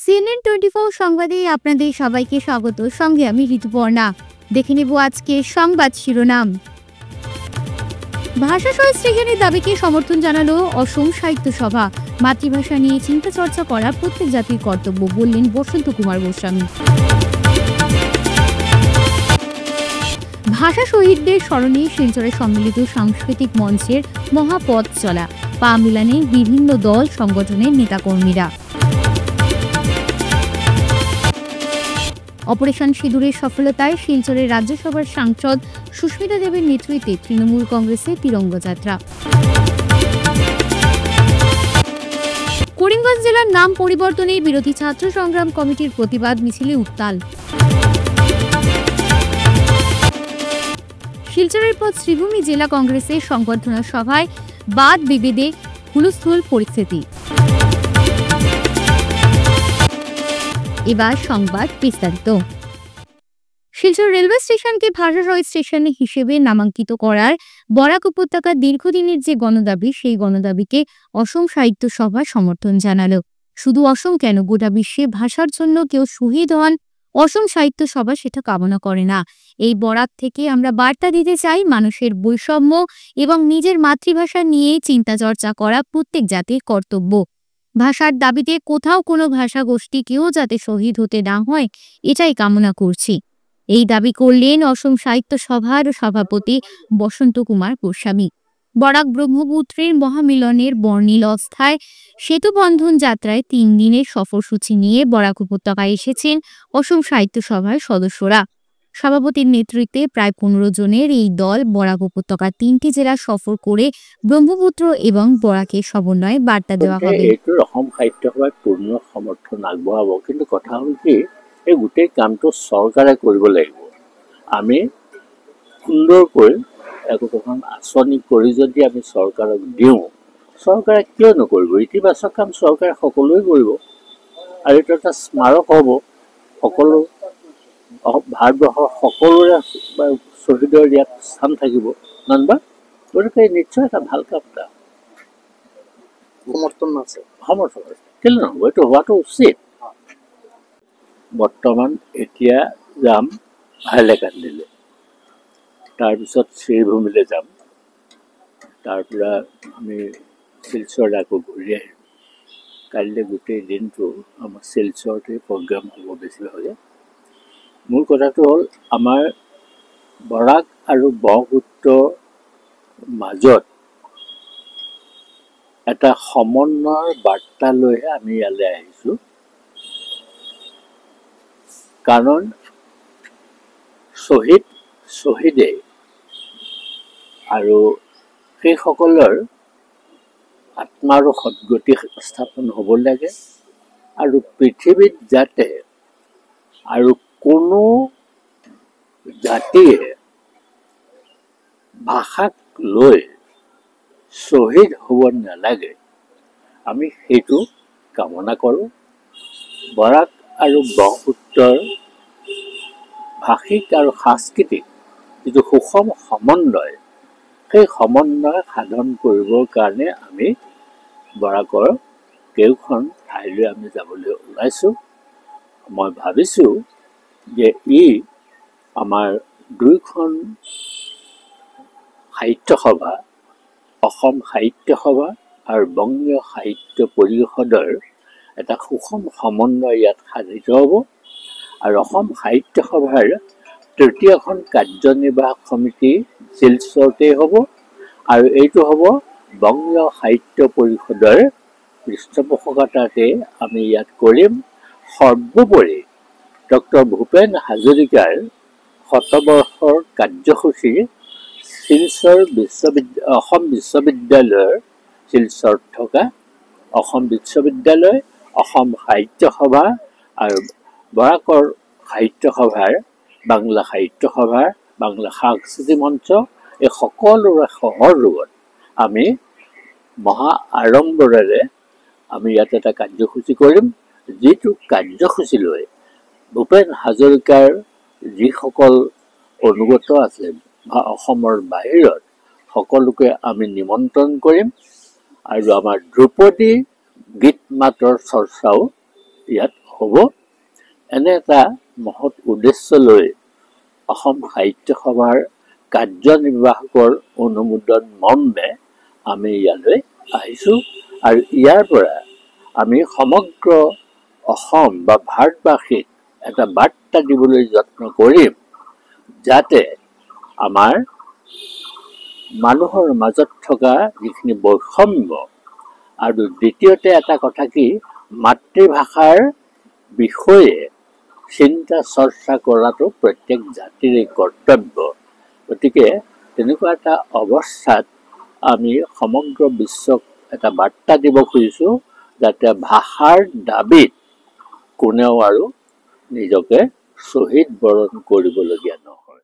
CNN 24 সংবাদে আপনাদের সবাইকে স্বাগত। সঙ্গে আমি ঋতুপর্ণা। দেখে নেব আজকে সংবাদ শিরোনাম। ভাষা সংস্কৃতির দাবিকে সমর্থন জানালো অসম সাহিত্য সভা। মাতৃভাষা নিয়ে চিন্তা চর্চা করা প্রত্যেক জাতির কর্তব্য, বললেন বসন্ত কুমার গোস্বামী। ভাষা শহীদদের স্মরণে শিলচরে সম্মিলিত সাংস্কৃতিক মঞ্চের মহাপথ চলা, পা মিলানে বিভিন্ন দল সংগঠনের নেতাকর্মীরা। অপারেশন সিঁদুরের সফলতায় শিলচরের রাজ্যসভার সাংসদ সুস্মিতা দেবের নেতৃত্বে তৃণমূল কংগ্রেসের তিরঙ্গা যাত্রা। করিমগঞ্জ জেলার নাম পরিবর্তনে বিরোধী ছাত্র সংগ্রাম কমিটির প্রতিবাদ মিছিলে উত্তাল। শিলচরের পর শ্রীভূমি জেলা কংগ্রেসের সংবর্ধনা সভায় বাদ বিভেদে হুলস্থুল পরিস্থিতি। এবার সংবাদ বিস্তারিত। শিলচর রেলওয়ে স্টেশনকে ভাষা শহীদ স্টেশন হিসেবে নামাঙ্কিত করার বরাক উপত্যকার দীর্ঘদিনের যে গণদাবি, সেই গণদাবিকে অসম সাহিত্য সভা সমর্থন জানালো। শুধু অসম কেন, গোটা বিশ্বে ভাষার জন্য কেউ শহীদ হন, অসম সাহিত্য সভা সেটা কামনা করে না। এই বরাক থেকে আমরা বার্তা দিতে চাই, মানুষের বৈষম্য এবং নিজের মাতৃভাষা নিয়ে চিন্তা চর্চা করা প্রত্যেক জাতির কর্তব্য। ভাষার দাবিতে কোথাও কোনো ভাষা গোষ্ঠী কেউ যাতে শহীদ হতে না হয়, এটাই কামনা করছি। এই দাবি করলেন অসম সাহিত্য সভার সভাপতি বসন্ত কুমার গোস্বামী। বরাক ব্রহ্মপুত্রের মহামিলনের বর্ণিল অবস্থায় সেতুবন্ধন যাত্রায় 3 দিনের সফরসূচি নিয়ে বরাক উপত্যকায় এসেছেন অসম সাহিত্য সভার সদস্যরা। সভাপতির নেতৃত্বে প্রায় 15 জনের এই দল বরাক উপত্যকার 3টি জেলা সফর করে ব্রহ্মপুত্র এবং বরাকের সমন্বয়ে বার্তা দেওয়া হবে। অসম সাহিত্য সভায় পূৰ্ণ সমৰ্থন আগবঢ়াব, কিন্তু কথা হ'ল কি, এই গোটেই কামটো চৰকাৰে কৰিব লাগিব। আমি সুন্দৰকৈ একোখন আঁচনি কৰি যদি আমি চৰকাৰক দিওঁ, চৰকাৰে কিয় নকৰিব? ইতিবাচক কাম চৰকাৰে সকলোৱে কৰিব, আৰু এইটো এটা স্মাৰক হ'ব। সকলো ভাৰতবৰ্ষৰ সকলোৰে শ্বহীদৰ ইয়াত স্থান থাকিব, নবা? গতিকে নিশ্চয় এটা ভাল কাম, এটা সমৰ্থন আছে, কেলে নহ'ব? এইটো হোৱাটো উচিত। বৰ্তমান এতিয়া যাম হাইলাকান্দিলৈ, তাৰপিছত শ্ৰীভূমিলৈ যাম, তাৰপৰা আমি শিলচৰ আকৌ ঘূৰি আহিম। কাইলৈ গোটেই দিনটো আমাৰ শিলচৰতে প্ৰগ্ৰাম হ'ব বেছিভাগে। মূল কথাটো হ'ল, আমাৰ বৰাক আৰু ব্ৰহ্মপুত্ৰৰ মাজত এটা সমন্বয়ৰ বাৰ্তা লৈহে আমি ইয়ালৈ আহিছোঁ। কাৰণ শ্বহীদে আৰু সেইসকলৰ আত্মাৰো সদ্গতি স্থাপন হ'ব লাগে, আৰু পৃথিৱীত যাতে আৰু কোনো জাতিয়ে ভাষাক লৈ শ্বহীদ হ'ব নালাগে, আমি সেইটো কামনা কৰোঁ। বৰাক আৰু ব্ৰহ্মপুত্ৰৰ ভাষিক আৰু সাংস্কৃতিক যিটো সুষম সমন্বয়, সেই সমন্বয় সাধন কৰিবৰ কাৰণে আমি বৰাকৰ কেইখন ঠাইলৈ আমি যাবলৈ ওলাইছোঁ। মই ভাবিছোঁ যে ই আমাৰ 2খন সাহিত্য সভা, অসম সাহিত্য সভা আৰু বংগীয় সাহিত্য পৰিষদৰ এটা সুষম সমন্বয় ইয়াত সাধিত হ'ব। আৰু অসম সাহিত্য সভাৰ 3য়খন কাৰ্যনিৰ্বাহক সমিতি শিলচৰতেই হ'ব, আৰু এইটো হ'ব বংগীয় সাহিত্য পৰিষদৰ পৃষ্ঠপোষকতাতে আমি ইয়াত কৰিম। সৰ্বোপৰি ডক্টৰ ভূপেন হাজৰিকাৰ শতবৰ্ষৰ কাৰ্যসূচী শিলচৰ অসম বিশ্ববিদ্যালয়ৰ শিলচৰত থকা অসম বিশ্ববিদ্যালয়, অসম সাহিত্য সভা আৰু বৰাকৰ সাহিত্য সভাৰ, বাংলা সাহিত্য সভাৰ, বাংলা সাংস্কৃতিক মঞ্চ, এই সকলোৰে সহযোগত আমি মহা আড়ম্বৰেৰে আমি ইয়াত এটা কাৰ্যসূচী কৰিম। যিটো কাৰ্যসূচী লৈ ভূপেন হাজৰিকাৰ যিসকল অনুগত আছে অসমৰ বাহিৰত, সকলোকে আমি নিমন্ত্ৰণ কৰিম, আৰু আমাৰ ধ্ৰুপদী গীত মাতৰ চৰ্চাও ইয়াত হ'ব। এনে এটা মহৎ উদ্দেশ্য লৈ অসম সাহিত্য সভাৰ কাৰ্যনিৰ্বাহকৰ অনুমোদন মৰ্মে আমি ইয়ালৈ আহিছোঁ আৰু ইয়াৰ পৰা আমি সমগ্ৰ অসম বা ভাৰতবাসীক এটা বাৰ্তা দিবলৈ যত্ন কৰিম, যাতে আমাৰ মানুহৰ মাজত থকা যিখিনি বৈষম্য, আৰু দ্বিতীয়তে এটা কথা কি, মাতৃভাষাৰ বিষয়ে চিন্তা চৰ্চা কৰাটো প্ৰত্যেক জাতিৰে কৰ্তব্য। গতিকে তেনেকুৱা এটা অৱস্থাত আমি সমগ্ৰ বিশ্বক এটা বাৰ্তা দিব খুজিছোঁ, যাতে ভাষাৰ দাবীত কোনেও আৰু নিজকে শ্বহীদ বৰণ কৰিবলগীয়া নহয়।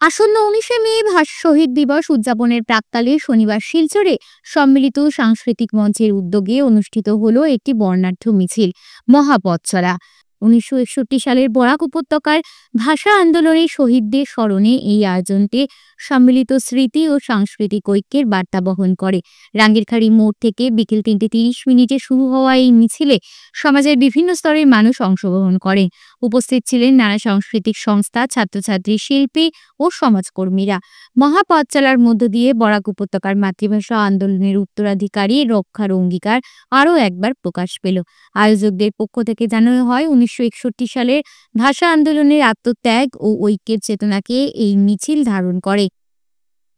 আসন্ন 19শে মে ভাষা শহীদ দিবস উদযাপনের প্রাক্কালে শনিবার শিলচরে সম্মিলিত সাংস্কৃতিক মঞ্চের উদ্যোগে অনুষ্ঠিত হলো একটি বর্ণাঢ্য মিছিল মহাপথ চলা। 1961 সালের বরাক উপত্যকার ভাষা আন্দোলনের শহীদদের স্মরণে এই আয়োজনটি সম্মিলিত স্মৃতি ও সাংস্কৃতিক ঐক্যের বার্তা বহন করে। রাঙ্গিরখাড়ি মোড় থেকে বিকেল 3:30 শুরু হওয়া এই মিছিলে সমাজের বিভিন্ন স্তরের মানুষ অংশগ্রহণ করেন। উপস্থিত ছিলেন নানা সাংস্কৃতিক সংস্থা, ছাত্রছাত্রী, শিল্পী ও সমাজকর্মীরা। মহাপথ চলার মধ্য দিয়ে বরাক উপত্যকার মাতৃভাষা আন্দোলনের উত্তরাধিকারী রক্ষার অঙ্গীকার আরও একবার প্রকাশ পেল। আয়োজকদের পক্ষ থেকে জানানো হয়, 1961 সালের ভাষা আন্দোলনের আত্মত্যাগ ও ঐক্যের চেতনাকে এই মিছিল ধারণ করে।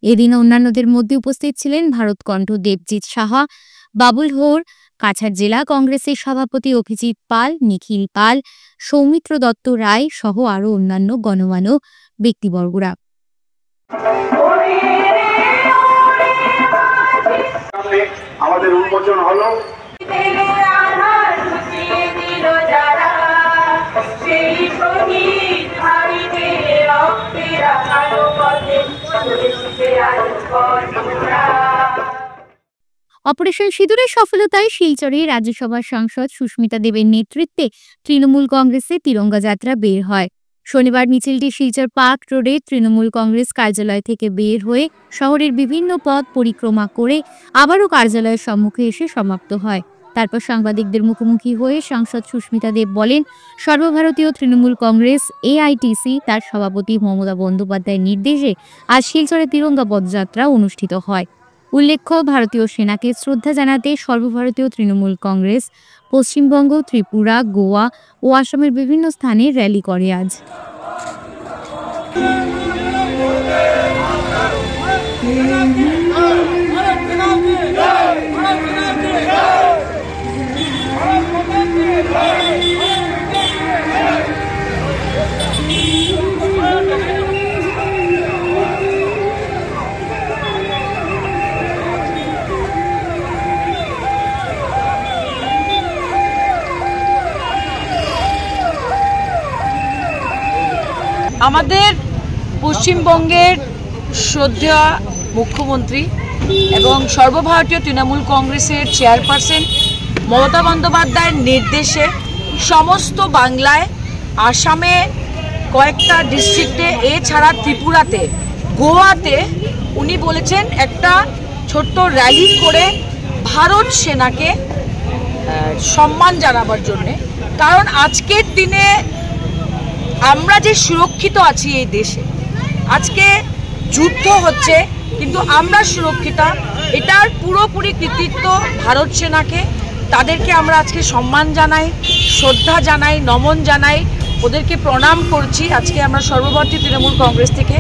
এদিন অন্যান্যদের মধ্যে উপস্থিত ছিলেন ভারতকণ্ঠ দেবজিৎ সাহা, বাবুল হোর, কাছাড় জেলা কংগ্রেসের সভাপতি অভিজিৎ পাল, নিখিল পাল, সৌমিত্র দত্ত রায় সহ আরও অন্যান্য গণ্যমান্য ব্যক্তিবর্গরা। আমাদের উন্মোচন হলো অপারেশন সিঁদুরের সফলতায় শিলচরে রাজ্যসভার সাংসদ সুস্মিতা দেবের নেতৃত্বে তৃণমূল কংগ্রেসের তিরঙ্গা যাত্রা বের হয়। শনিবার মিছিলটি শিলচর পার্ক রোডে তৃণমূল কংগ্রেস কার্যালয় থেকে বের হয়ে শহরের বিভিন্ন পথ পরিক্রমা করে আবারও কার্যালয়ের সম্মুখে এসে সমাপ্ত হয়। তারপর সাংবাদিকদের মুখোমুখি হয়ে সাংসদ সুস্মিতা দেব বলেন, সর্বভারতীয় তৃণমূল কংগ্রেস এআইটিসি তার সভাপতি মমতা বন্দ্যোপাধ্যায়ের নির্দেশে আজ শিলচরে তিরঙ্গা পদযাত্রা অনুষ্ঠিত হয়। উল্লেখ্য, ভারতীয় সেনাকে শ্রদ্ধা জানাতে সর্বভারতীয় তৃণমূল কংগ্রেস পশ্চিমবঙ্গ, ত্রিপুরা, গোয়া ও আসামের বিভিন্ন স্থানে র্যালি করে আজ। আমাদের পশ্চিমবঙ্গের শ্রদ্ধেয় মুখ্যমন্ত্রী এবং সর্বভারতীয় তৃণমূল কংগ্রেসের চেয়ারপারসন মমতা বন্দ্যোপাধ্যায়ের নির্দেশে সমস্ত বাংলায়, আসামে কয়েকটা ডিস্ট্রিক্টে, এছাড়া ত্রিপুরাতে, গোয়াতে উনি বলেছেন একটা ছোট্ট র্যালি করে ভারত সেনাকে সম্মান জানাবার জন্যে। কারণ আজকের দিনে আমরা যে সুরক্ষিত আছি এই দেশে, আজকে যুদ্ধ হচ্ছে কিন্তু আমরা সুরক্ষিত, এটার পুরোপুরি কৃতিত্ব ভারত সেনাকে। তাদেরকে আমরা আজকে সম্মান জানাই, শ্রদ্ধা জানাই, নমন জানাই, ওদেরকে প্রণাম করছি আজকে আমরা সর্বভারতীয় তৃণমূল কংগ্রেস থেকে।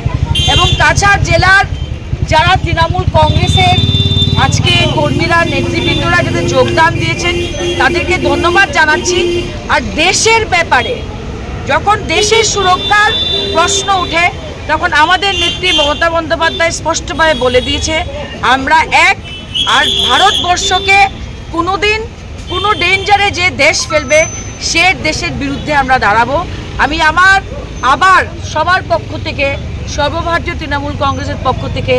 এবং কাছাড় জেলার যারা তৃণমূল কংগ্রেসের আজকে কর্মীরা, নেতৃবৃন্দরা যাদের যোগদান দিয়েছেন তাদেরকে ধন্যবাদ জানাচ্ছি। আর দেশের ব্যাপারে যখন দেশের সুরক্ষার প্রশ্ন উঠে তখন আমাদের নেত্রী মমতা বন্দ্যোপাধ্যায় স্পষ্টভাবে বলে দিয়েছে আমরা এক, আর ভারতবর্ষকে কোনোদিন কোনো ডেঞ্জারে যে দেশ ফেলবে সে দেশের বিরুদ্ধে আমরা দাঁড়াবো। আমি আবার সবার পক্ষ থেকে, সর্বভারতীয় তৃণমূল কংগ্রেসের পক্ষ থেকে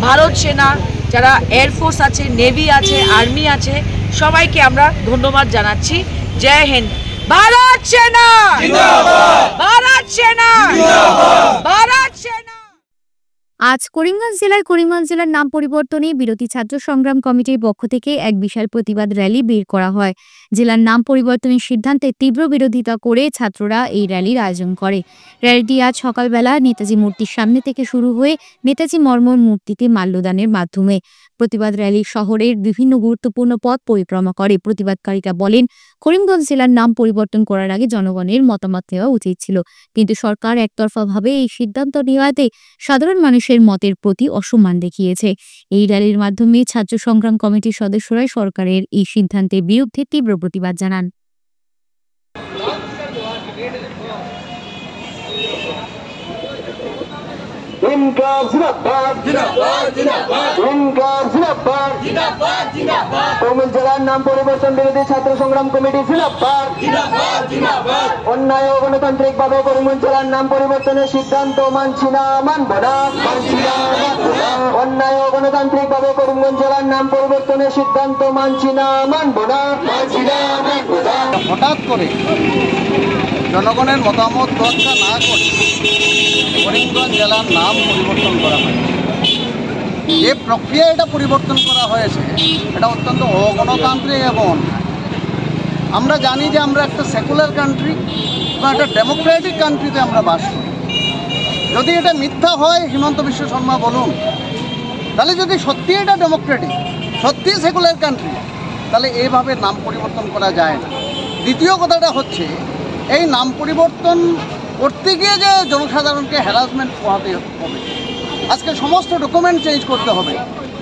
ভারত সেনা, যারা এয়ারফোর্স আছে, নেভি আছে, আর্মি আছে, সবাইকে আমরা ধন্যবাদ জানাচ্ছি। জয় হিন্দ। ভারত সেনা জিন্দাবাদ, ভারত সেনা জিন্দাবাদ, ভারত সেনা। আজ করিমগঞ্জ জেলার নাম পরিবর্তনে বিরোধী ছাত্র সংগ্রাম কমিটির পক্ষ থেকে এক বিশাল প্রতিবাদ র্যালি বের করা হয়। জেলার নাম পরিবর্তনের সিদ্ধান্তে তীব্র বিরোধিতা করে ছাত্ররা এই র্যালির আয়োজন করে। র্যালিটি আজ সকালবেলা নেতাজি মূর্তির সামনে থেকে শুরু হয়ে নেতাজি মর্মর মূর্তিতে মাল্যদানের মাধ্যমে প্রতিবাদ র্যালি শহরের বিভিন্ন গুরুত্বপূর্ণ পথ পরিক্রমা করে। প্রতিবাদকারীরা বলেন, করিমগঞ্জ জেলার নাম পরিবর্তন করার আগে জনগণের মতামত নেওয়া উচিত ছিল, কিন্তু সরকার একতরফাভাবে এই সিদ্ধান্ত নেওয়াতে সাধারণ মানুষের মতের প্রতি অসম্মান দেখিয়েছে। এই র্যালির মাধ্যমে ছাত্র সংগ্রাম কমিটির সদস্যরা সরকারের এই সিদ্ধান্তের বিরুদ্ধে তীব্র প্রতিবাদ জানান। ইনকাম জিন্দাবাদ, জিন্দাবাদ, জিন্দাবাদ, ইনকাম জিন্দাবাদ, জিন্দাবাদ, জিন্দাবাদ, করিমগঞ্জ জেলার নাম পরিবর্তন বিরোধী ছাত্র সংগ্রাম কমিটি জিন্দাবাদ, জিন্দাবাদ, জিন্দাবাদ, অন্যায় ও গণতান্ত্রিক ভাবে করিমগঞ্জ জেলার নাম পরিবর্তনের সিদ্ধান্ত মানছি না, মানব না, মানছি না, মানব না, অন্যায় ও গণতান্ত্রিক ভাবে করিমগঞ্জ জেলার নাম পরিবর্তনের সিদ্ধান্ত মানছি না, মানব না, মানছি না, মানব না। হঠাৎ করে জনগণের মতামত তোয়াক্কা না করে করিমগঞ্জ জেলার নাম পরিবর্তন করা হয়। যে প্রক্রিয়া এটা পরিবর্তন করা হয়েছে এটা অত্যন্ত অগণতান্ত্রিক এবং আমরা জানি যে আমরা একটা সেকুলার কান্ট্রি বা একটা ডেমোক্রেটিক কান্ট্রিতে আমরা বাস করি। যদি এটা মিথ্যা হয় হিমন্ত বিশ্ব শর্মা বলুন, তাহলে যদি সত্যি এটা ডেমোক্রেটিক, সত্যি সেকুলার কান্ট্রি, তাহলে এইভাবে নাম পরিবর্তন করা যায় না। দ্বিতীয় কথাটা হচ্ছে এই নাম পরিবর্তন করতে গিয়ে যে জনসাধারণকে হ্যারাসমেন্ট পোহাতে হবে, আজকে সমস্ত ডকুমেন্ট চেঞ্জ করতে হবে,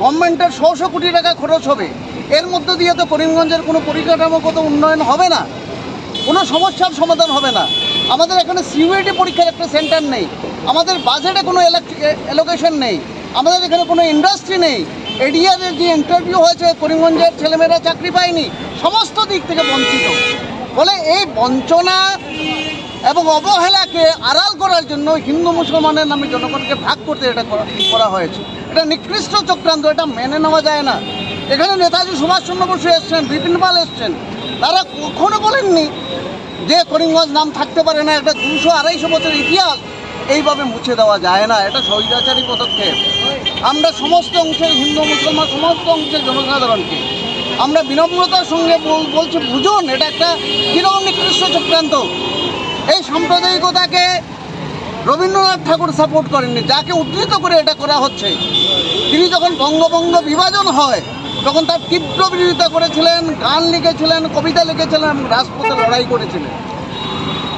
গভর্নমেন্টের 100 কোটি টাকা খরচ হবে, এর মধ্য দিয়ে তো করিমগঞ্জের কোনো পরিকাঠামোগত উন্নয়ন হবে না, কোনো সমস্যার সমাধান হবে না। আমাদের এখানে সিইউইটি পরীক্ষার একটা সেন্টার নেই, আমাদের বাজেটে কোনো অ্যালোকেশন নেই, আমাদের এখানে কোনো ইন্ডাস্ট্রি নেই। এডিআরের যে ইন্টারভিউ হয়েছে করিমগঞ্জের ছেলেমেয়েরা চাকরি পায়নি, সমস্ত দিক থেকে বঞ্চিত। ফলে এই বঞ্চনা এবং অবহেলাকে আড়াল করার জন্য হিন্দু মুসলমানের নামে জনগণকে ভাগ করতে এটা করা হয়েছে। এটা নিকৃষ্ট চক্রান্ত, এটা মেনে নেওয়া যায় না। এখানে নেতাজি সুভাষচন্দ্র বসু এসছেন, বিপিন পাল এসছেন, তারা কখনো বলেননি যে করিমগঞ্জ নাম থাকতে পারে না। একটা 200-250 বছর ইতিহাস এইভাবে মুছে দেওয়া যায় না, এটা স্বৈরাচারী পদক্ষেপ। আমরা সমস্ত অংশের হিন্দু মুসলমান সমস্ত অংশের জনসাধারণকে আমরা বিনম্রতার সঙ্গে বলছি, বুঝুন এটা একটা কীরকম নিকৃষ্ট চক্রান্ত। এই সাম্প্রদায়িকতাকে রবীন্দ্রনাথ ঠাকুর সাপোর্ট করেননি, যাকে উদ্ধৃত করে এটা করা হচ্ছে। তিনি যখন বঙ্গভঙ্গ বিভাজন হয় তখন তার তীব্র বিরোধিতা করেছিলেন, গান লিখেছিলেন, কবিতা লিখেছিলেন, রাজপথে লড়াই করেছিলেন।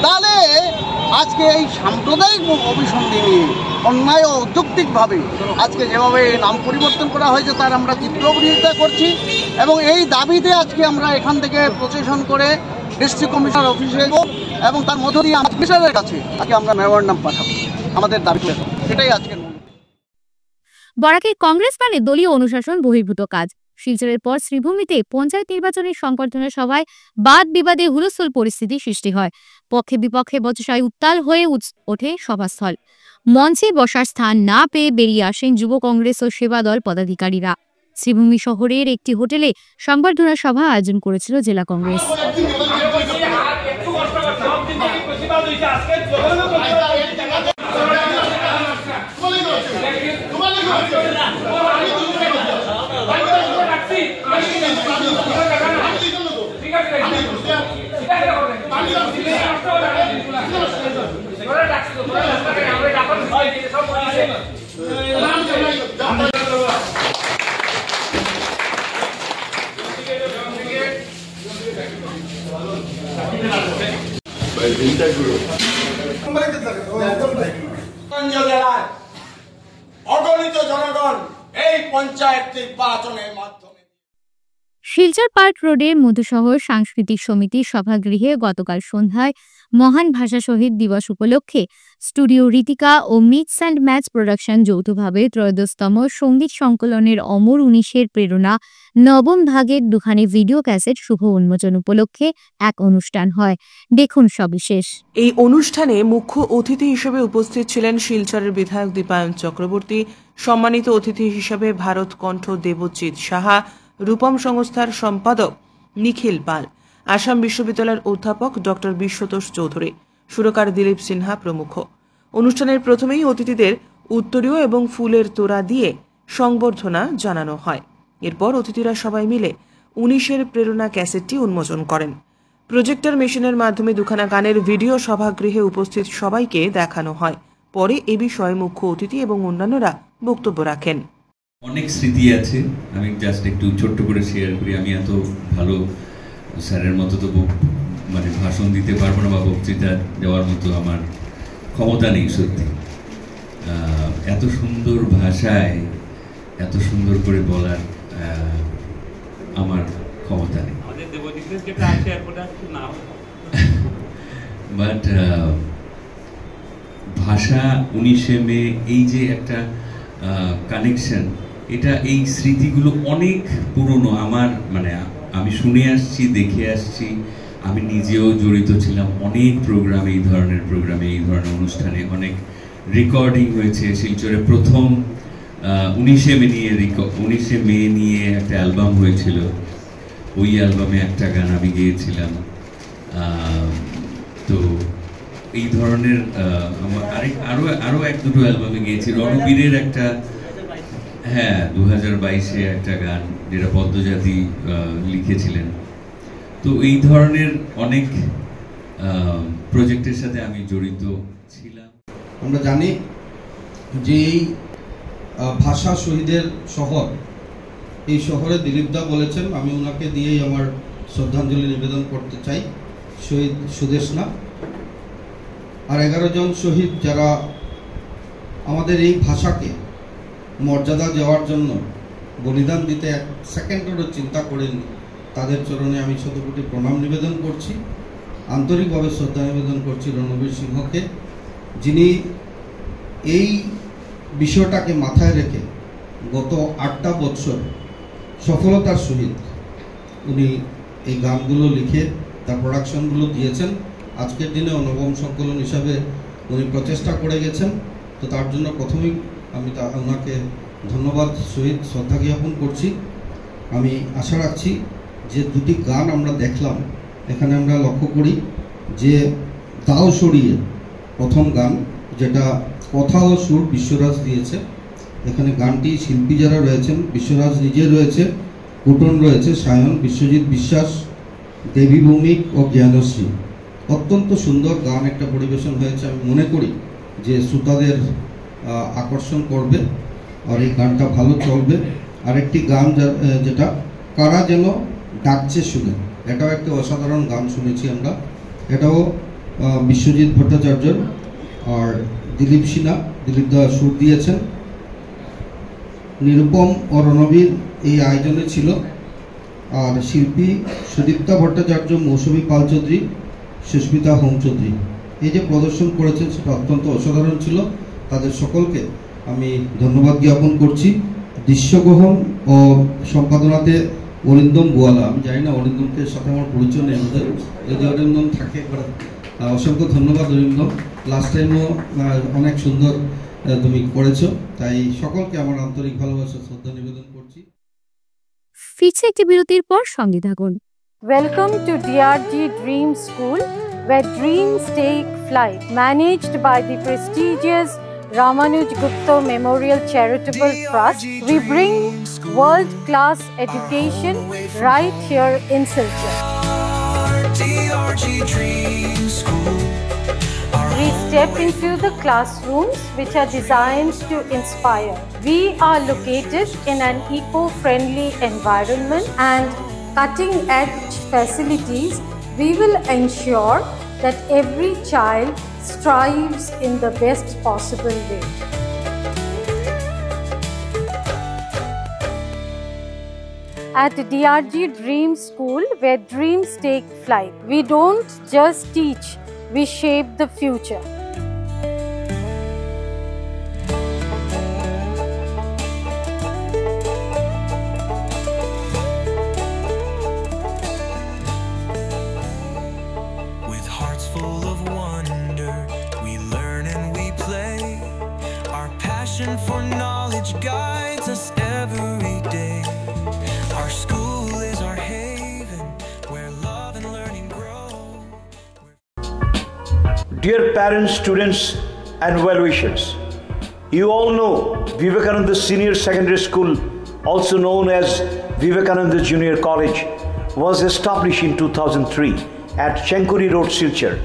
তাহলে আজকে এই সাম্প্রদায়িক অভিসন্ধি নিয়ে অন্যায় ও অযৌক্তিকভাবে আজকে যেভাবে নাম পরিবর্তন করা হয়েছে তার আমরা তীব্র বিরোধিতা করছি এবং এই দাবিতে আজকে আমরা এখান থেকে প্রসেশন করে ডিস্ট্রিক্ট কমিশনার অফিসে এবং তার মধ্য দিয়ে কমিশনারের কাছে আজকে আমরা মেমোরেন্ডাম পাঠাবো আমাদের দাবি। এটাই আজকে বরাকে কংগ্রেস মানে দলীয় অনুশাসন বহির্ভূত কাজ। শিলচরের পর শ্রীভূমিতে পঞ্চায়েত নির্বাচনের সংবর্ধনা সভায় বাদ বিবাদে হুলস্থুল পরিস্থিতি সৃষ্টি হয়। পক্ষে বিপক্ষে বচসায় উত্তাল হয়ে ওঠে সভাস্থল। মঞ্চে বসার স্থান না পেয়ে বেরিয়ে আসেন যুব কংগ্রেস ও সেবা দল পদাধিকারীরা। শ্রীভূমি শহরের একটি হোটেলে সংবর্ধনা সভা আয়োজন করেছিল জেলা কংগ্রেস। অগণিত জনগণ এই পঞ্চায়েত নির্বাচনের মাধ্যমে শিলচর পার্ক রোডের মধুশহর সাংস্কৃতিক সমিতির সভাগৃহে গতকাল সন্ধ্যায় মহান ভাষা শহীদ দিবস উপলক্ষে স্টুডিও রীতিকা ও মিক্স অ্যান্ড ম্যাচ প্রোডাকশন যৌথভাবে 13তম সঙ্গীত সংকলনের অমর 19-এর প্রেরণা নবম ভাগের দুখানি ভিডিও ক্যাসেট শুভ উন্মোচন উপলক্ষে এক অনুষ্ঠান হয়। দেখুন সবিশেষ। এই অনুষ্ঠানে মুখ্য অতিথি হিসেবে উপস্থিত ছিলেন শিলচরের বিধায়ক দীপায়ন চক্রবর্তী, সম্মানিত অতিথি হিসেবে ভারত কণ্ঠ দেবজিৎ সাহা, রূপম সংস্থার সম্পাদক নিখিল পাল, আসাম বিশ্ববিদ্যালয়ের অধ্যাপক ডক্টর বিশ্বতোষ চৌধুরী, সুরকার দিলীপ সিনহা প্রমুখ। অনুষ্ঠানের প্রথমেই অতিথিদের উত্তরীয় এবং ফুলের তোড়া দিয়ে সংবর্ধনা জানানো হয়। এরপর অতিথিরা সবাই মিলে 19-এর প্রেরণা ক্যাসেটটি উন্মোচন করেন। প্রজেক্টর মেশিনের মাধ্যমে দুখানা গানের ভিডিও সভাগৃহে উপস্থিত সবাইকে দেখানো হয়। পরে এ বিষয়ে মুখ্য অতিথি এবং অন্যান্যরা বক্তব্য রাখেন। অনেক স্মৃতি আছে, আমি জাস্ট একটু ছোট্ট করে শেয়ার করি। আমি এত ভালো স্যারের মতো তো মানে ভাষণ দিতে পারবো না বা বক্তৃতা দেওয়ার মতো আমার ক্ষমতা নেই সত্যি। এত সুন্দর ভাষায় এত সুন্দর করে বলার আমার ক্ষমতা নেই। বাট ভাষা 19শে মে, এই যে একটা কানেকশন, এটা এই স্মৃতিগুলো অনেক পুরনো। আমার মানে আমি শুনে আসছি, দেখে আসছি, আমি নিজেও জড়িত ছিলাম অনেক প্রোগ্রামে, এই ধরনের অনুষ্ঠানে অনেক রেকর্ডিং হয়েছে। শিলচরে প্রথম 19শে মে নিয়ে একটা অ্যালবাম হয়েছিল, ওই অ্যালবামে একটা গান আমি গেয়েছিলাম। তো এই ধরনের আমার আরো এক দুটো অ্যালবামে গিয়েছি। রণবীরের একটা, হ্যাঁ 2022-এ একটা গান যেটা পদ্মজাতি লিখেছিলেন। তো এই ধরনের অনেক প্রজেক্টের সাথে আমি জড়িত ছিলাম। আমরা জানি যে এই ভাষা শহীদের শহর, এই শহরে দিলীপ দা বলেছেন, আমি ওনাকে দিয়েই আমার শ্রদ্ধাঞ্জলি নিবেদন করতে চাই। শহীদ সুদেশনা আর 11 জন শহীদ যারা আমাদের এই ভাষাকে মর্যাদা দেওয়ার জন্য বলিদান দিতে এক সেকেন্ডেরও চিন্তা করেননি, তাদের চরণে আমি শতকোটি প্রণাম নিবেদন করছি। আন্তরিকভাবে শ্রদ্ধা নিবেদন করছি রণবীর সিংহকে, যিনি এই বিষয়টাকে মাথায় রেখে গত 8টা বছর সফলতার সহিত উনি এই গানগুলো লিখে তার প্রোডাকশনগুলো দিয়েছেন। আজকের দিনে নবম সংকলন হিসাবে উনি প্রচেষ্টা করে গেছেন। তো তার জন্য প্রথমেই আমি ওনাকে ধন্যবাদ সহিত শ্রদ্ধা জ্ঞাপন করছি। আমি আশা রাখছি যে দুটি গান আমরা দেখলাম, এখানে আমরা লক্ষ্য করি যে তাও সরিয়ে প্রথম গান, যেটা কথা ও সুর বিশ্বরাজ দিয়েছে। এখানে গানটি শিল্পী যারা রয়েছেন, বিশ্বরাজ নিজে রয়েছে, কুটন রয়েছে, সায়ন, বিশ্বজিৎ বিশ্বাস, দেবী ভৌমিক ও জ্ঞানশ্রী। অত্যন্ত সুন্দর গান একটা পরিবেশন হয়েছে। আমি মনে করি যে শ্রোতাদের আকর্ষণ করবে আর এই গানটা ভালো চলবে। আরেকটি গান যেটা কারা যেন ডাকছে শুনে, এটাও একটা অসাধারণ গান শুনেছি আমরা। এটাও বিশ্বজিৎ ভট্টাচার্যর আর দিলীপ সিনহা, দিলীপ দা সুর দিয়েছেন। নিরুপম ও রণবীর এই আয়োজনে ছিল। আর শিল্পী সুদীপ্তা ভট্টাচার্য, মৌসুমী পাল চৌধুরী, সুস্মিতা হোম চৌধুরী এই যে প্রদর্শন করেছেন সেটা অত্যন্ত অসাধারণ ছিল। তাদের সকলকে আমি ধন্যবাদ জ্ঞাপন করছি। দৃশ্যগ্রহণ ও সম্পাদনাতে অরিন্দম গোয়ালা, আমি জানি না অরিন্দমকে সাথে আমার পরিচয় নেই, আমাদের যদি অরিন্দম থাকে, অসংখ্য ধন্যবাদ অরিন্দম। লাস্ট টাইমও অনেক সুন্দর তুমি করেছো, তাই সকলকে আমার আন্তরিক ভালোবাসা শ্রদ্ধা নিবেদন করছি। ফিরছে একটি বিরতির পর, সঙ্গে থাকুন। Welcome to DRG Dream School, where dreams take flight. Managed by the prestigious Ramanuj Gupta Memorial Charitable Trust, we bring world-class education right here in Silchar. DRG Dream School. We step into the classrooms which are designed to inspire. We are located in an eco-friendly environment and cutting-edge facilities. We will ensure that every child strives in the best possible way. At DRG Dream School, where dreams take flight, we don't just teach, we shape the future. With hearts full of wonder, we learn and we play. Our passion for knowledge guides us every day. Our school is our haven, where love and learning grow. Dear parents, students and well-wishers, You all know Vivekananda Senior Secondary School, also known as Vivekananda Junior College, was established in 2003 at Chenkuri Road, Silchar,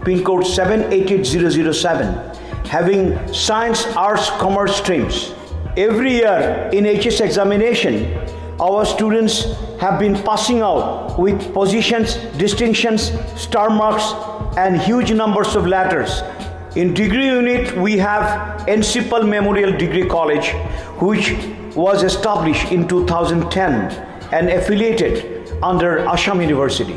pin code 788007, having science, arts, commerce streams. Every year in HS examination, our students have been passing out with positions, distinctions, star marks, and huge numbers of letters. In degree unit, we have Encipal Memorial Degree College, which was established in 2010 and affiliated under Assam University.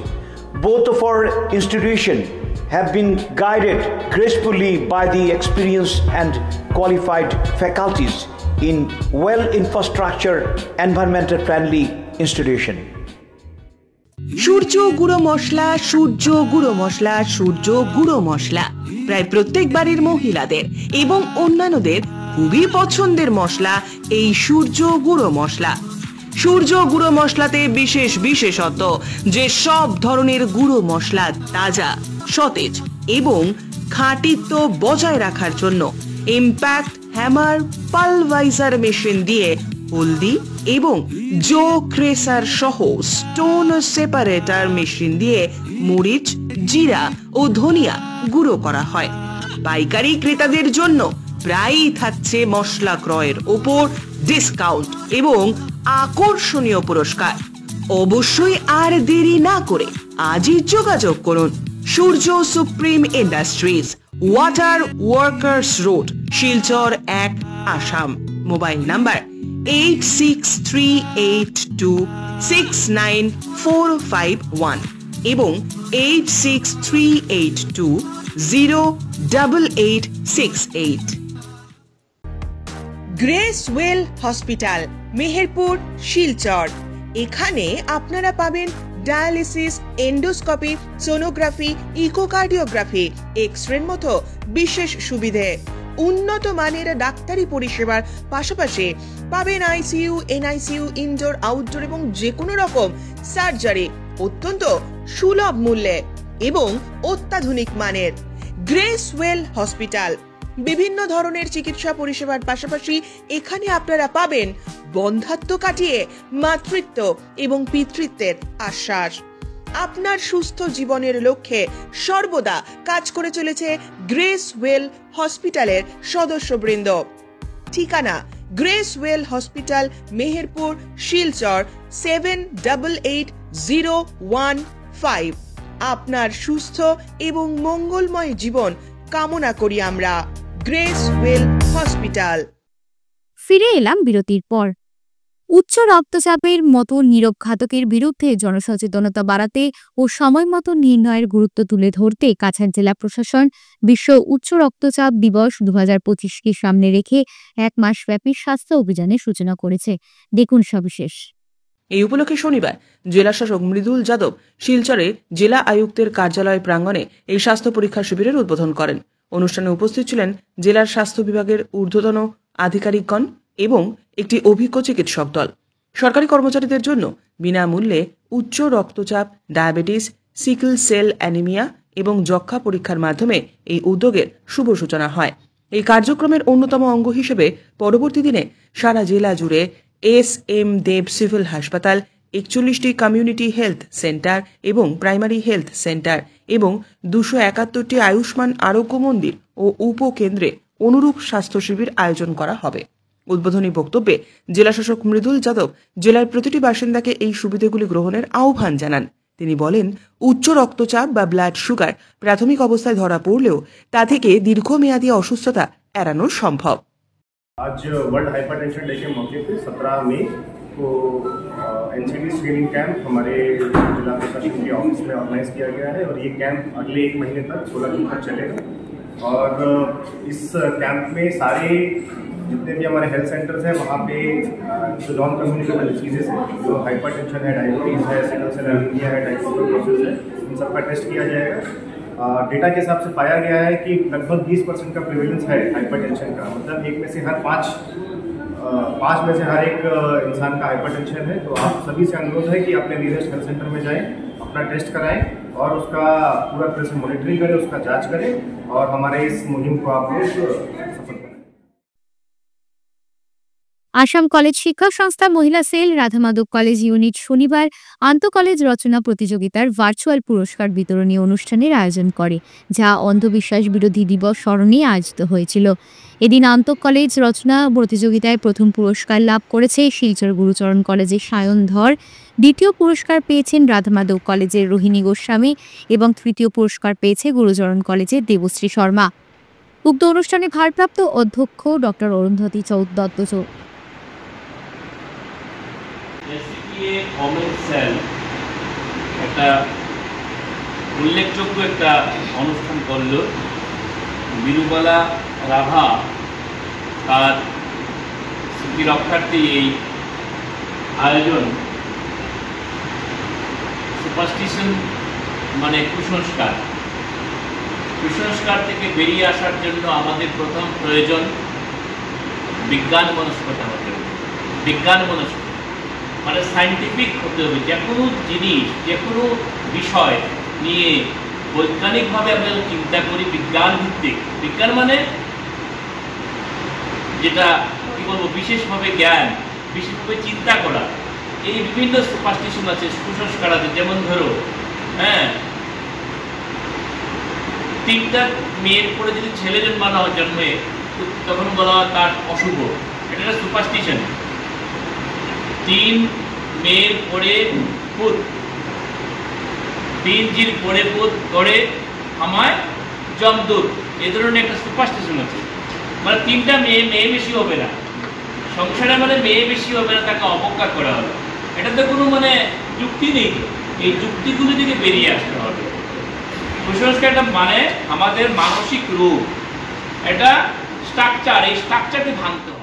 Both of our institutions have been guided gracefully by the experienced and qualified faculties in well-infrastructure, environmental-friendly institution. সূর্য গুঁড়ো মশলা, সূর্য গুঁড়ো মশলা, সূর্য গুঁড়ো মশলা প্রায় প্রত্যেক বাড়ির মহিলাদের এবং অন্যান্যদের খুবই পছন্দের মশলা এই সূর্য গুঁড়ো মশলা। সূর্য গুঁড়ো মশলাতে বিশেষ বিশেষত্ব যে সব ধরনের গুঁড়ো মশলা তাজা, সতেজ এবং খাঁটিত্ব বজায় রাখার জন্য ইম্প্যাক্ট হ্যামার পালভাইজার মেশিন দিয়ে হলদি এবং জো ক্রেসার সহ স্টোন সেপারেটর মেশিন দিয়ে মরিচ, জিরা ও ধনিয়া গুঁড়ো করা হয়। পাইকারি ক্রেতাদের জন্য প্রায়ই থাকছে মশলা ক্রয়ের উপর ডিসকাউন্ট এবং আকর্ষণীয় পুরস্কার। অবশ্যই আর দেরি না করে আজই যোগাযোগ করুন Surya supreme industries, water workers road, Silchar 1, Assam. Mobile number 8638269451 এবং 8638208868। Grace well hospital, Meherpur, Silchar. এখানে আপনারা পাবেন ডায়ালিসিস, এন্ডোস্কোপি, সোনোগ্রাফি, ইকোকার্ডিওগ্রাফি, এক্সরের মতো বিশেষ সুবিধে, উন্নত মানের ডাক্তারি পরিষেবার পাশাপাশি পাবেন আইসিইউ, এনআইসিইউ, ইনডোর, আউটডোর এবং যে কোনো রকম সার্জারি অত্যন্ত সুলভ মূল্যে এবং অত্যাধুনিক মানের। গ্রেস ওয়েল হসপিটাল বিভিন্ন ধরনের চিকিৎসা পরিষেবার পাশাপাশি এখানে আপনারা পাবেন বন্ধ্যাত্ব কাটিয়ে মাতৃত্ব এবং পিতৃত্বের আশ্বাস। আপনার সুস্থ জীবনের লক্ষ্যে সর্বদা কাজ করে চলেছে গ্রেস ওয়েল হসপিটালের সদস্যবৃন্দ। ঠিকানা grace well hospital, Meherpur, Silchar 788015। আপনার সুস্থ এবং মঙ্গলময় জীবন কামনা করি আমরা। Grace well hospital. ফিরে এলাম বিরতির পর। উচ্চ রক্তচাপের মতো নীরব ঘাতকের বিরুদ্ধে জনসচেতনতা বাড়াতে ও সময় মতো নির্ণয়ের গুরুত্ব তুলে ধরতে কাছাড় জেলা প্রশাসন বিশ্ব উচ্চ রক্তচাপ দিবস 2025কে সামনে রেখে 1 মাসব্যাপী স্বাস্থ্য অভিযানের সূচনা করেছে। দেখুন সবিশেষ। এই উপলক্ষে শনিবার জেলা শাসক মৃদুল যাদব শিলচরে জেলা আয়ুক্তের কার্যালয় প্রাঙ্গণে এই স্বাস্থ্য পরীক্ষা শিবিরের উদ্বোধন করেন। অনুষ্ঠানে উপস্থিত ছিলেন জেলার স্বাস্থ্য বিভাগের ঊর্ধ্বতন আধিকারিকগণ এবং একটি অভিজ্ঞ চিকিৎসক দল। সরকারি কর্মচারীদের জন্য বিনামূল্যে উচ্চ রক্তচাপ, ডায়াবেটিস, সিকল সেল অ্যানিমিয়া এবং যক্ষ্মা পরীক্ষার মাধ্যমে এই উদ্যোগের শুভ সূচনা হয়। এই কার্যক্রমের অন্যতম অঙ্গ হিসেবে পরবর্তী দিনে সারা জেলা জুড়ে এস.এম. দেব সিভিল হাসপাতাল, 41টি কমিউনিটি হেলথ সেন্টার এবং প্রাইমারি হেলথ সেন্টার এবং 271টি আয়ুষ্মান আরোগ্য মন্দির ও উপকেন্দ্রে অনুরূপ স্বাস্থ্য শিবির আয়োজন করা হবে। উদ্বোধনী বক্তব্যে জেলাশাসক মৃদুল যাদব জেলার প্রতিটি বাসিন্দাকে এই সুবিধাগুলি গ্রহণের আহ্বান জানান। তিনি বলেন, উচ্চ রক্তচাপ বা ব্লাড সুগার প্রাথমিক অবস্থায় ধরা পড়লেও তা থেকে দীর্ঘমেয়াদী অসুস্থতা এড়ানো সম্ভব। आज वर्ल्ड हाइपरटेंशन डे के मौके पे 17 मई को एनसीडी स्क्रीनिंग कैंप हमारे जिला प्रशासन के ऑफिस में ऑर्गेनाइज किया गया है और ये कैंप अगले 1 महीने तक 16 दिन तक चलेगा। और इस कैंप में सारे जितने भी हमारे हेल्थ सेंटर्स हैं वहाँ पे जो नॉन कम्युनिकेबल डिजीजेस हैं, जो हाइपरटेंशन है, डायबिटीज़ है, सिकल सेल एनीमिया है, डायबिटीज है, इन सबका टेस्ट किया जाएगा। डेटा के हिसाब से पाया गया है कि लगभग 20% का प्रिवेलेंस है हाइपरटेंशन का, मतलब 1 में से हर 5 में से हर एक इंसान का हाइपरटेंशन है। तो आप सभी से अनुरोध है कि अपने नियरेस्ट हेल्थ सेंटर में जाएं, अपना टेस्ट कराएं और उसका पूरा तरह से मॉनिटरिंग करें, उसका जांच करें और हमारे इस मुहिम को आप लोग सफल আসাম কলেজ শিক্ষক সংস্থা মহিলা সেল রাধামাধব কলেজ ইউনিট শনিবার আন্তঃ কলেজ রচনা প্রতিযোগিতার ভার্চুয়াল পুরস্কার বিতরণী অনুষ্ঠানের আয়োজন করে, যা অন্ধবিশ্বাস বিরোধী দিবস স্মরণে আয়োজিত হয়েছিল। এদিন আন্তঃ কলেজ রচনা প্রতিযোগিতায় প্রথম পুরস্কার লাভ করেছে শিলচর গুরুচরণ কলেজের সায়ন ধর, দ্বিতীয় পুরস্কার পেয়েছেন রাধামাধব কলেজের রোহিণী গোস্বামী এবং তৃতীয় পুরস্কার পেয়েছে গুরুচরণ কলেজের দেবশ্রী শর্মা। উক্ত অনুষ্ঠানে ভারপ্রাপ্ত অধ্যক্ষ ডক্টর অরুন্ধতী দত্ত একটা উল্লেখযোগ্য একটা অনুষ্ঠান করল। বিরুবালা রাভা তার স্মৃতি রক্ষার্থে এই আয়োজন। সুপারস্টিশন মানে কুসংস্কার থেকে বেরিয়ে আসার জন্য আমাদের প্রথম প্রয়োজন বিজ্ঞান মনস্কতা হতে হবে। বিজ্ঞান মনস্ক মানে সায়েন্টিফিক হতে হবে। যে কোনো জিনিস, যে কোনো বিষয় নিয়ে বৈজ্ঞানিকভাবে আমরা চিন্তা করি, বিজ্ঞান ভিত্তিক। বিজ্ঞান মানে যেটা কি বলবো, বিশেষভাবে জ্ঞান, বিশেষভাবে চিন্তা করা। এই বিভিন্ন সুপারস্টিশন আছে, কুসংস্কার আছে। যেমন ধরো, তিনটা মেয়ের পরে যদি ছেলে জন্মে তখন বলা হয় তার অশুভ। এটা একটা সুপারস্টিশন। 3 মেয়ের পরে পুত, 3 জির পরে পুত করে আমায় জমদূত, এই ধরনের একটা সুপারস্টিশন আছে। মানে 3টা মেয়ে বেশি হবে না সংসারে, মানে মেয়ে বেশি হবে না, তাকে অবজ্ঞা করা হবে। এটাতে কোনো মানে যুক্তি নেই। এই যুক্তিগুলো থেকে বেরিয়ে আসতে হবে। কুসংস্কারটা মানে আমাদের মানসিক রূপ, এটা স্ট্রাকচার, এই স্ট্রাকচারকে ভাঙতে হবে।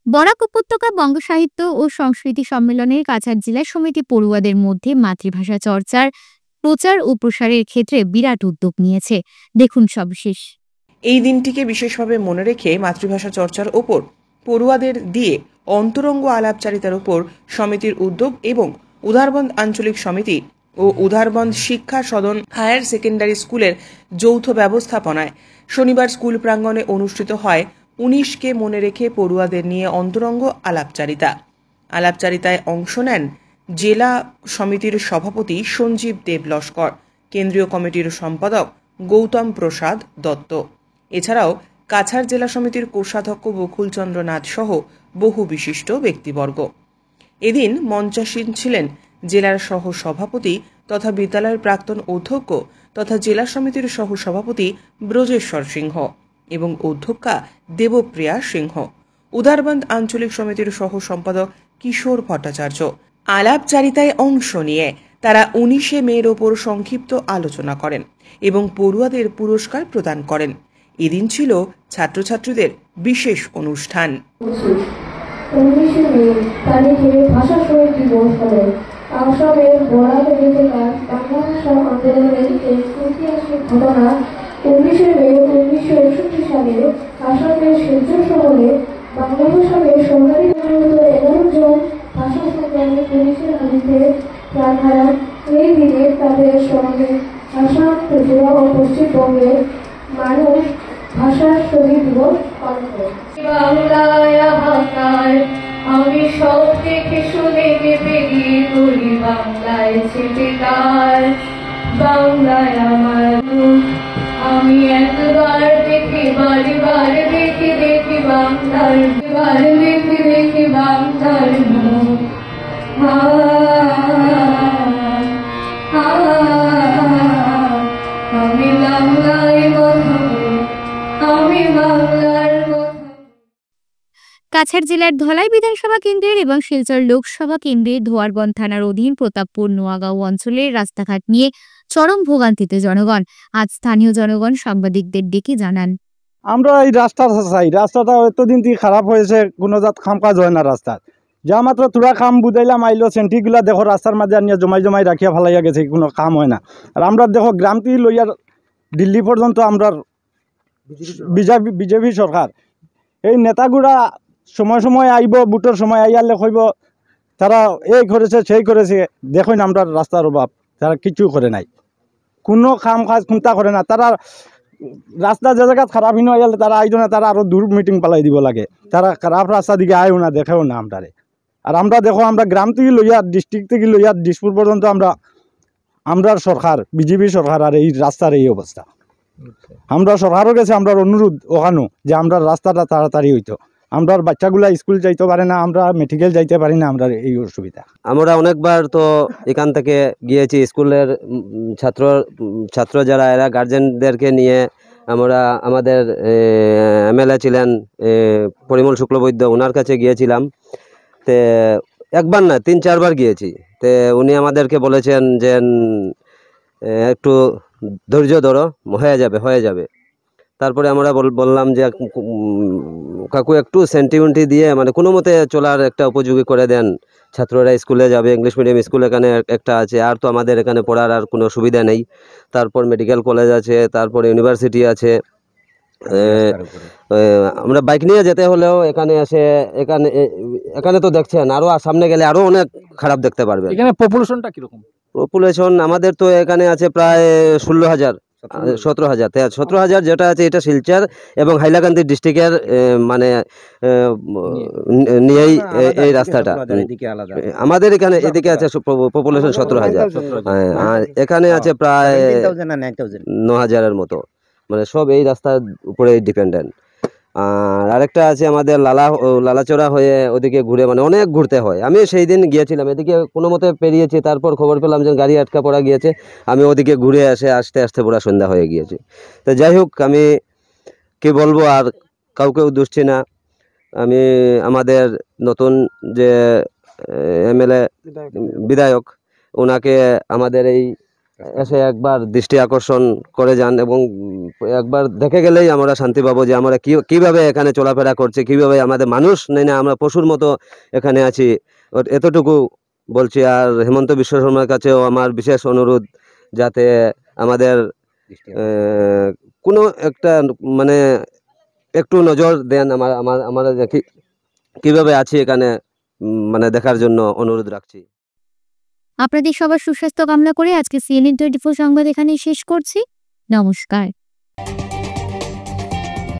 বরাক উপত্যকা বঙ্গ সাহিত্য ও সংস্কৃতি সম্মেলনের কাছাড় জেলা সমিতি পড়ুয়াদের মধ্যে মাতৃভাষা চর্চার প্রচার ও প্রসারের ক্ষেত্রে বিরাট উদ্যোগ নিয়েছে। দেখুন সবিশেষ। এই দিনটিকে বিশেষভাবে মনে রেখে মাতৃভাষা চর্চার ওপর পড়ুয়াদের দিয়ে অন্তরঙ্গ আলাপচারিতার উপর সমিতির উদ্যোগ এবং উদারবন্দ আঞ্চলিক সমিতি ও উদারবন্দ শিক্ষা সদন হায়ার সেকেন্ডারি স্কুলের যৌথ ব্যবস্থাপনায় শনিবার স্কুল প্রাঙ্গণে অনুষ্ঠিত হয় 19কে মনে রেখে পড়ুয়াদের নিয়ে অন্তরঙ্গ আলাপচারিতায় অংশ নেন জেলা সমিতির সভাপতি সঞ্জীব দেব লস্কর, কেন্দ্রীয় কমিটির সম্পাদক গৌতম প্রসাদ দত্ত, এছাড়াও কাছাড় জেলা সমিতির কোষাধ্যক্ষ বকুলচন্দ্র নাথ সহ বহু বিশিষ্ট ব্যক্তিবর্গ। এদিন মঞ্চাসীন ছিলেন জেলার সহ সভাপতি তথা বিদ্যালয়ের প্রাক্তন অধ্যক্ষ তথা জেলা সমিতির সহ সভাপতি ব্রজেশ্বর সিংহ এবং অধ্যক্ষা দেবপ্রিয়া সিংহ, উদারবন্দ আঞ্চলিক সমিতির সহ সম্পাদক কিশোর ভট্টাচার্য। আলাপচারিতায় অংশ নিয়ে তারা 19শে মের ওপর সংক্ষিপ্ত আলোচনা করেন এবং পড়ুয়াদের পুরস্কার প্রদান করেন। এদিন ছিল ছাত্রছাত্রীদের বিশেষ অনুষ্ঠান। 19শে মে তারিখে ভাষা শহীদ দিবস হল আসামের বরাক উপত্যকার বাংলা ভাষা আন্দোলনের এক ঐতিহাসিক ঘটনা। 19শে মে 1961 সালে আসামের শিলচর শহরে বাংলা ভাষাকে সরকারি 11 জন ভাষা সংগ্রামী পুলিশের হাতে প্রাণ হারান। এই দিনে তাদের সঙ্গে আসাম, ত্রিপুরা ও পশ্চিমবঙ্গের মানুষ ভাষার শহীদ দিবস পালন করে। বাংলায় ভাষায় আমি সব দেখে শুনে কেঁপে গিয়ে করি, বাংলায় ছেপেকার বাংলায় আমার আমি একবার দেখি বারবার দেখি দেখি বাংলার বার দেখি দেখি বাংলার মুখ। আমি বাংলায় কথা আমি বাংলার কাছাড় জেলার ধলাই বিধানসভা কেন্দ্রের এবং শিলচর লোকসভা কেন্দ্রের ধোয়ারবন্দ থানার অধীন প্রতাপপুর নোয়াগাঁও অঞ্চলের রাস্তাঘাট নিয়ে চরম ভোগান্তিতে জনগণ। আজ স্থানীয় জনগণ সাংবাদিকদের ডেকে জানান, আমরা এই রাস্তাটা চাই। রাস্তাটা এতদিন থেকে খারাপ হয়েছে, কোনো জাত খাম কাজ হয় না রাস্তার। যা মাত্র তোরা খাম বুঝাইলাম আইলো, সেন্টিগুলা দেখো রাস্তার মাঝে আনিয়া জমাই রাখিয়া ফেলাইয়া গেছে, কোনো কাম হয় না। আর আমরা দেখো গ্রাম থেকে লইয়ার দিল্লি পর্যন্ত আমরা বিজেপি সরকার, এই নেতাগুলা সময় সময় আইব, বুটের সময় আইয়ালে কইব তারা এই করেছে সেই করেছে। দেখুন আমরা রাস্তার অভাব, তারা কিছু করে নাই, কোনো কাম কাজ চিন্তা করে না। তারা রাস্তা যে জায়গা খারাপ হিন হয়ে গেলে তারা আইজনে তারা আরো দূর মিটিং পালাই দিব লাগে, তারা খারাপ রাস্তা দিকে আয়ও না, দেখেও না আমরারে। আর আমরা দেখো আমরা গ্রাম থেকে লইয়া ডিস্ট্রিক্ট থেকে লইয়া দিসপুর পর্যন্ত আমরা সরকার বিজেপি সরকার আর এই রাস্তার এই অবস্থা। আমরা সরকারও গেছে আমরা অনুরোধ ওখানো যে আমরা রাস্তাটা তাড়াতাড়ি হইতো, আমরা বাচ্চাগুলা স্কুল যাইতে পারে না, আমরা মেডিকেল যাইতে পারি না, আমরা এই অসুবিধা। আমরা অনেকবার তো এখান থেকে গিয়েছি স্কুলের ছাত্র যারা এরা গার্জেনদেরকে নিয়ে আমরা আমাদের এমএলএ ছিলেন পরিমল শুক্লবৈদ্য, ওনার কাছে গিয়েছিলাম। তে একবার না 3-4 বার গিয়েছি। তে উনি আমাদেরকে বলেছেন যে একটু ধৈর্য ধরো, হয়ে যাবে। তারপরে আমরা বললাম যে কাকু একটু সেন্টিমেন্টি দিয়ে মানে কোনো মতে চলার একটা উপযোগী করে দেন, ছাত্ররা স্কুলে যাবে, ইংলিশ মিডিয়াম স্কুল এখানে একটা আছে, আর তো আমাদের এখানে পড়ার আর কোনো সুবিধা নেই। তারপর মেডিকেল কলেজ আছে, তারপর ইউনিভার্সিটি আছে। আমরা বাইক নিয়ে যেতে হলেও এখানে তো দেখছেন, আরো সামনে গেলে আরো অনেক খারাপ দেখতে পারবে। এখানে পপুলেশনটা কিরকম? পপুলেশন আমাদের তো এখানে আছে প্রায় 17,000 যেটা আছে এটা শিলচর এবং হাইলাকান্দি ডিস্ট্রিক্টের মানে নিয়েই এই রাস্তাটা। আমাদের এখানে এদিকে আছে পপুলেশন 17,000, আর এখানে আছে প্রায় 9,000-এর মতো, মানে সব এই রাস্তার উপরে ডিপেন্ডেন্ট। আর আরেকটা আছে আমাদের লালাচড়া হয়ে ওদিকে ঘুরে মানে অনেক ঘুরতে হয়। আমি সেই দিন গিয়েছিলাম, এদিকে কোনো মতে পেরিয়েছি, তারপর খবর পেলাম যে গাড়ি আটকা পড়া গিয়েছে। আমি ওদিকে ঘুরে আসতে আসতে পুরো সন্ধ্যা হয়ে গিয়েছে। তো যাই হোক, আমি কি বলবো, আর কাউকেও দুষছি না। আমি আমাদের নতুন যে এমএলএ বিধায়ক, ওনাকে আমাদের এই এসে একবার দৃষ্টি আকর্ষণ করে যান এবং একবার দেখে গেলেই আমরা শান্তি পাবো যে আমরা কিভাবে এখানে চলাফেরা করছি, কিভাবে আমাদের মানুষ নেই না আমরা পশুর মতো এখানে আছি, এতটুকু বলছি। আর হেমন্ত বিশ্ব শর্মার কাছেও আমার বিশেষ অনুরোধ যাতে আমাদের কোনো একটা মানে একটু নজর দেন, আমরা কিভাবে আছি এখানে মানে দেখার জন্য অনুরোধ রাখছি। আপনাদের সবার সুস্বাস্থ্য কামনা করে আজকে CNN 24 সংবাদ এখানেই শেষ করছি। নমস্কার।